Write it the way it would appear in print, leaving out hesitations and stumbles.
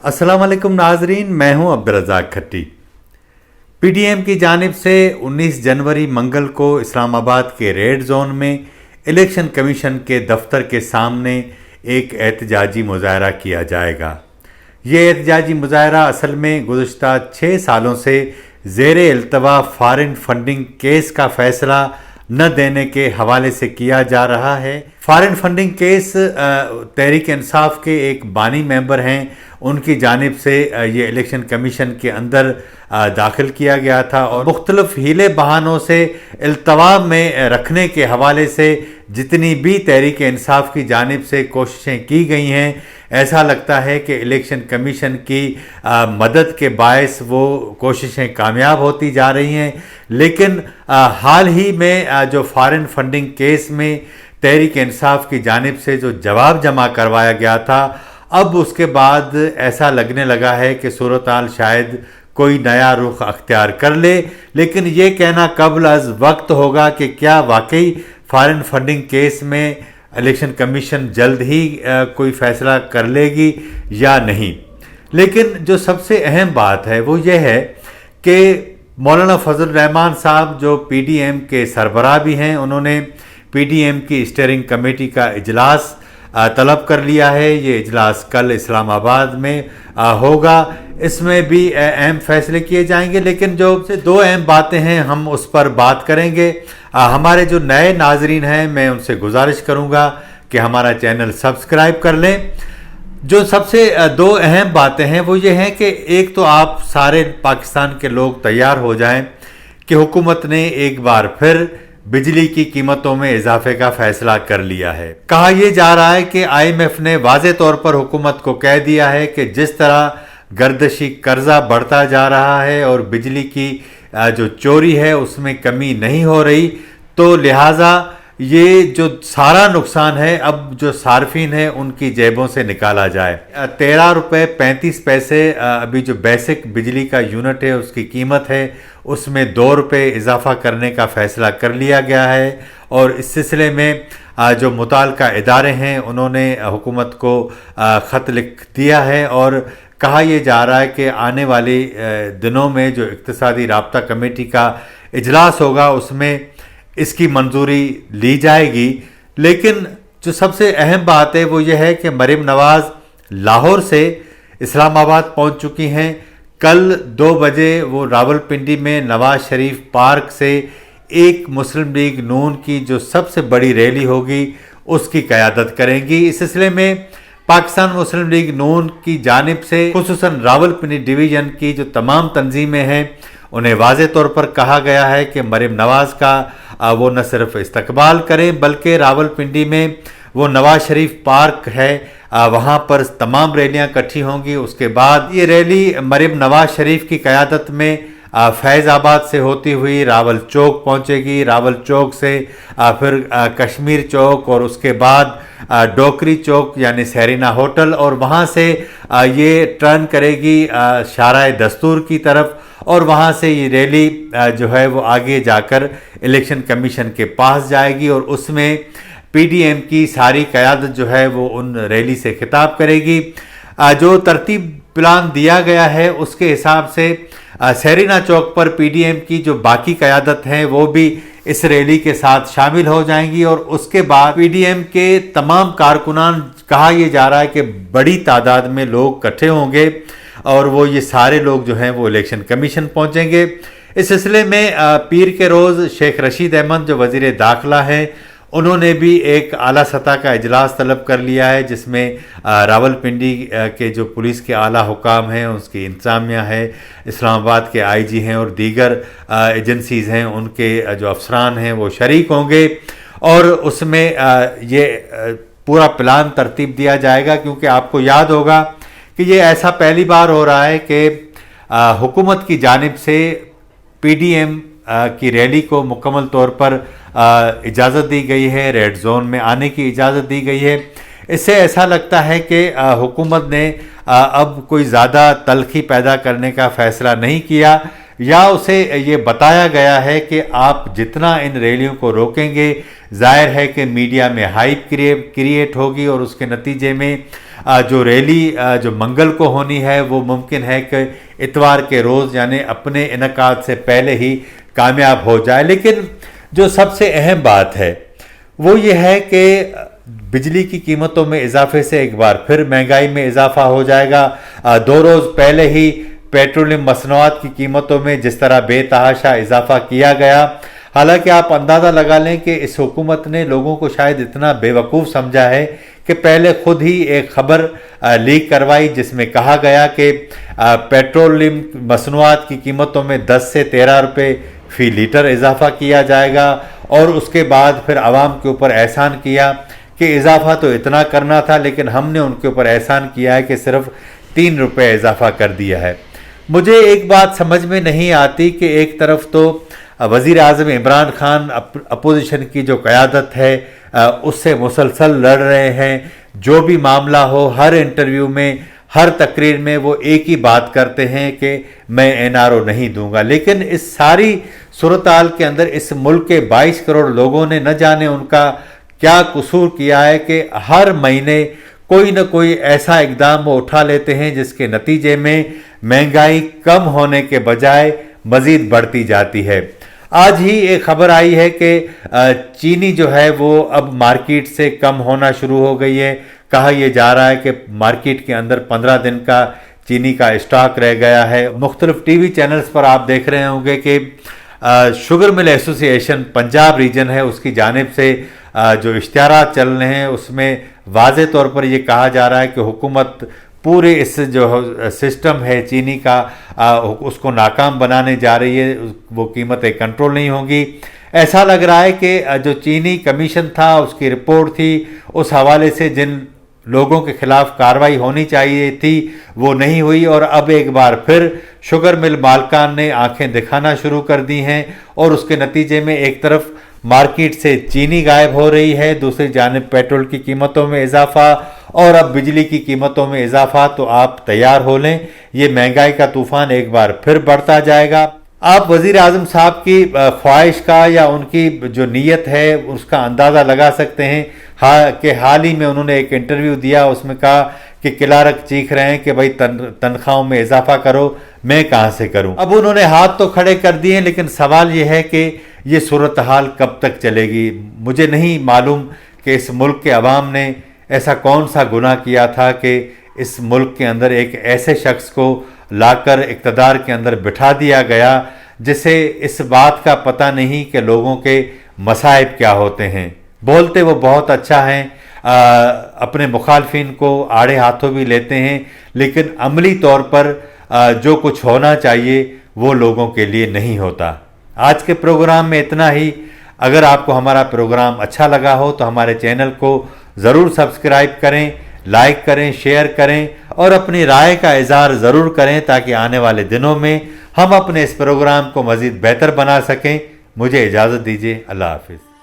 अस्सलाम वालेकुम नाजरीन, मैं हूं अब्दुर्रज़ाक खट्टी। पीडीएम की जानिब से 19 जनवरी मंगल को इस्लामाबाद के रेड जोन में इलेक्शन कमीशन के दफ्तर के सामने एक एहतजाजी मुजाहरा किया जाएगा। ये एहतजाजी मुजाहरा असल में गुज़श्ता 6 सालों से ज़ेर इल्तवा फॉरेन फंडिंग केस का फ़ैसला न देने के हवाले से किया जा रहा है। Foreign funding case Tehreek Insaf के एक बानी मेंबर हैं, उनकी जानिब से ये इलेक्शन कमीशन के अंदर दाखिल किया गया था और मुख्तलिफ हीले बहानों से इल्तवा में रखने के हवाले से जितनी भी तहरीक इंसाफ की जानिब से कोशिशें की गई हैं, ऐसा लगता है कि इलेक्शन कमीशन की मदद के बायस वो कोशिशें कामयाब होती जा रही हैं। लेकिन हाल ही में जो फॉरेन फंडिंग केस में तहरीक इंसाफ की जानिब से जो जवाब जमा करवाया गया था, अब उसके बाद ऐसा लगने लगा है कि सूरत-हाल शायद कोई नया रुख अख्तियार कर ले। लेकिन ये कहना कबल अज़ वक्त होगा कि क्या वाकई फॉरेन फंडिंग केस में इलेक्शन कमीशन जल्द ही कोई फ़ैसला कर लेगी या नहीं। लेकिन जो सबसे अहम बात है वो ये है कि मौलाना फजल रहमान साहब जो पीडीएम के सरबराह भी हैं, उन्होंने पीडीएम की स्टीयरिंग कमेटी का इजलास तलब कर लिया है। ये इजलास कल इस्लामाबाद में होगा। इसमें भी अहम फैसले किए जाएंगे, लेकिन जो दो अहम बातें हैं हम उस पर बात करेंगे। हमारे जो नए नाजरीन हैं, मैं उनसे गुजारिश करूंगा कि हमारा चैनल सब्सक्राइब कर लें। जो सबसे दो अहम बातें हैं वो ये हैं कि एक तो आप सारे पाकिस्तान के लोग तैयार हो जाएं कि हुकूमत ने एक बार फिर बिजली की कीमतों में इजाफे का फैसला कर लिया है। कहा यह जा रहा है कि आईएमएफ ने वाज़े तौर पर हुकूमत को कह दिया है कि जिस तरह गर्दशी कर्जा बढ़ता जा रहा है और बिजली की जो चोरी है उसमें कमी नहीं हो रही, तो लिहाजा ये जो सारा नुकसान है अब जो सार्फिन है उनकी जेबों से निकाला जाए। 13 रुपये 35 पैसे अभी जो बेसिक बिजली का यूनिट है उसकी कीमत है, उसमें 2 रुपये इजाफा करने का फ़ैसला कर लिया गया है। और इस सिलसिले में जो मुताल्लिका इदारे हैं उन्होंने हुकूमत को ख़त लिख दिया है और कहा यह जा रहा है कि आने वाले दिनों में जो इक़्तिसादी राब्ता कमेटी का इजलास होगा उसमें इसकी मंजूरी ली जाएगी। लेकिन जो सबसे अहम बात है वो ये है कि मरीम नवाज़ लाहौर से इस्लामाबाद पहुंच चुकी हैं। कल 2 बजे वो रावलपिंडी में नवाज शरीफ पार्क से एक मुस्लिम लीग नून की जो सबसे बड़ी रैली होगी उसकी क़यादत करेंगी। इस सिलसिले में पाकिस्तान मुस्लिम लीग नून की जानिब से खुसूसन रावलपिंडी डिवीज़न की जो तमाम तंजीमें हैं उन्हें वाज़े तौर पर कहा गया है कि मरीम नवाज़ का वो न सिर्फ इस्तकबाल करें बल्कि रावलपिंडी में वो नवाज शरीफ पार्क है वहाँ पर तमाम रैलियाँ इकट्ठी होंगी। उसके बाद ये रैली मरीम नवाज शरीफ की क़यादत में फैज़ाबाद से होती हुई रावल चौक पहुँचेगी। रावल चौक से फिर कश्मीर चौक और उसके बाद डोकरी चौक यानी सहरीना होटल और वहाँ से ये टर्न करेगी शाराए दस्तूर की तरफ और वहाँ से ये रैली जो है वो आगे जाकर इलेक्शन कमीशन के पास जाएगी और उसमें पीडीएम की सारी क़यादत जो है वो उन रैली से खिताब करेगी। जो तरतीब प्लान दिया गया है उसके हिसाब से सहरीना चौक पर पीडीएम की जो बाकी क़यादत हैं वो भी इस रैली के साथ शामिल हो जाएंगी और उसके बाद पीडीएम के तमाम कारकुनान, कहा यह जा रहा है कि बड़ी तादाद में लोग इकट्ठे होंगे और वो ये सारे लोग जो हैं वो इलेक्शन कमीशन पहुंचेंगे। इस सिलसिले में पीर के रोज़ शेख रशीद अहमद जो वज़ीर दाखिला हैं उन्होंने भी एक आला सतह का इजलास तलब कर लिया है जिसमें रावलपिंडी के जो पुलिस के आला हुकाम हैं, उसकी इंतज़ामिया है, इस्लामाबाद के आईजी हैं और दीगर एजेंसीज़ हैं उनके जो अफसरान हैं वो शरीक होंगे और उसमें ये पूरा प्लान तरतीब दिया जाएगा। क्योंकि आपको याद होगा कि ये ऐसा पहली बार हो रहा है कि हुकूमत की जानिब से पीडीएम की रैली को मुकम्मल तौर पर इजाज़त दी गई है, रेड जोन में आने की इजाज़त दी गई है। इससे ऐसा लगता है कि हुकूमत ने अब कोई ज़्यादा तलखी पैदा करने का फ़ैसला नहीं किया या उसे ये बताया गया है कि आप जितना इन रैलियों को रोकेंगे जाहिर है कि मीडिया में हाइप क्रिएट होगी और उसके नतीजे में जो रैली जो मंगल को होनी है वो मुमकिन है कि इतवार के रोज़ यानी अपने इनकाद से पहले ही कामयाब हो जाए। लेकिन जो सबसे अहम बात है वो ये है कि बिजली की कीमतों में इजाफे से एक बार फिर महंगाई में इजाफा हो जाएगा। 2 रोज़ पहले ही पेट्रोलियम मसनूआत की कीमतों में जिस तरह बेतहाशा इजाफा किया गया, हालांकि आप अंदाज़ा लगा लें कि इस हुकूमत ने लोगों को शायद इतना बेवकूफ़ समझा है कि पहले खुद ही एक खबर लीक करवाई जिसमें कहा गया कि पेट्रोलियम मसनूआत की कीमतों में 10 से 13 रुपये फ़ी लीटर इजाफा किया जाएगा, और उसके बाद फिर आवाम के ऊपर एहसान किया कि इजाफा तो इतना करना था लेकिन हमने उनके ऊपर एहसान किया है कि सिर्फ 3 रुपये इजाफा कर दिया है। मुझे एक बात समझ में नहीं आती कि एक तरफ तो वज़ीर आज़म इमरान खान अपोजिशन की जो क़यादत है उससे मुसलसल लड़ रहे हैं। जो भी मामला हो, हर इंटरव्यू में, हर तकरीर में वो एक ही बात करते हैं कि मैं एनआरओ नहीं दूंगा। लेकिन इस सारी सूरत-हाल के अंदर इस मुल्क के 22 करोड़ लोगों ने न जाने उनका क्या कसूर किया है कि हर महीने कोई न कोई ऐसा इकदाम वो उठा लेते हैं जिसके नतीजे में महंगाई कम होने के बजाय मज़ीद बढ़ती जाती है। आज ही एक खबर आई है कि चीनी जो है वो अब मार्केट से कम होना शुरू हो गई है। कहा यह जा रहा है कि मार्केट के अंदर 15 दिन का चीनी का स्टॉक रह गया है। मुख्तलिफ टीवी चैनल्स पर आप देख रहे होंगे कि sugar mill association Punjab region है उसकी जानिब से जो इश्तिहारात चल रहे हैं उसमें वाज़े तौर पर यह कहा जा रहा है कि हुकूमत पूरे इस जो सिस्टम है चीनी का उसको नाकाम बनाने जा रही है, वो कीमतें कंट्रोल नहीं होंगी। ऐसा लग रहा है कि जो चीनी कमीशन था उसकी रिपोर्ट थी, उस हवाले से जिन लोगों के खिलाफ कार्रवाई होनी चाहिए थी वो नहीं हुई, और अब एक बार फिर शुगर मिल मालकान ने आंखें दिखाना शुरू कर दी हैं, और उसके नतीजे में एक तरफ मार्केट से चीनी गायब हो रही है, दूसरी जानिब पेट्रोल की कीमतों में इजाफा और अब बिजली की कीमतों में इजाफा। तो आप तैयार हो लें, ये महंगाई का तूफान एक बार फिर बढ़ता जाएगा। आप वज़ीर आज़म साहब की ख्वाहिश का या उनकी जो नीयत है उसका अंदाज़ा लगा सकते हैं कि हाल ही में उन्होंने एक इंटरव्यू दिया, उसमें कहा कि क्लार्क चीख रहे हैं कि भाई तनख्वाहों में इजाफा करो, मैं कहाँ से करूँ। अब उन्होंने हाथ तो खड़े कर दिए, लेकिन सवाल ये है कि ये सूरत हाल कब तक चलेगी। मुझे नहीं मालूम कि इस मुल्क के अवाम ने ऐसा कौन सा गुनाह किया था कि इस मुल्क के अंदर एक ऐसे शख्स को लाकर इक़्तिदार के अंदर बिठा दिया गया जिसे इस बात का पता नहीं कि लोगों के मसाइब क्या होते हैं। बोलते वो बहुत अच्छा हैं, अपने मुखालफिन को आड़े हाथों भी लेते हैं, लेकिन अमली तौर पर जो कुछ होना चाहिए वो लोगों के लिए नहीं होता। आज के प्रोग्राम में इतना ही। अगर आपको हमारा प्रोग्राम अच्छा लगा हो तो हमारे चैनल को ज़रूर सब्सक्राइब करें, लाइक करें, शेयर करें और अपनी राय का इज़हार ज़रूर करें ताकि आने वाले दिनों में हम अपने इस प्रोग्राम को मज़ीद बेहतर बना सकें। मुझे इजाज़त दीजिए। अल्लाह हाफ़िज़।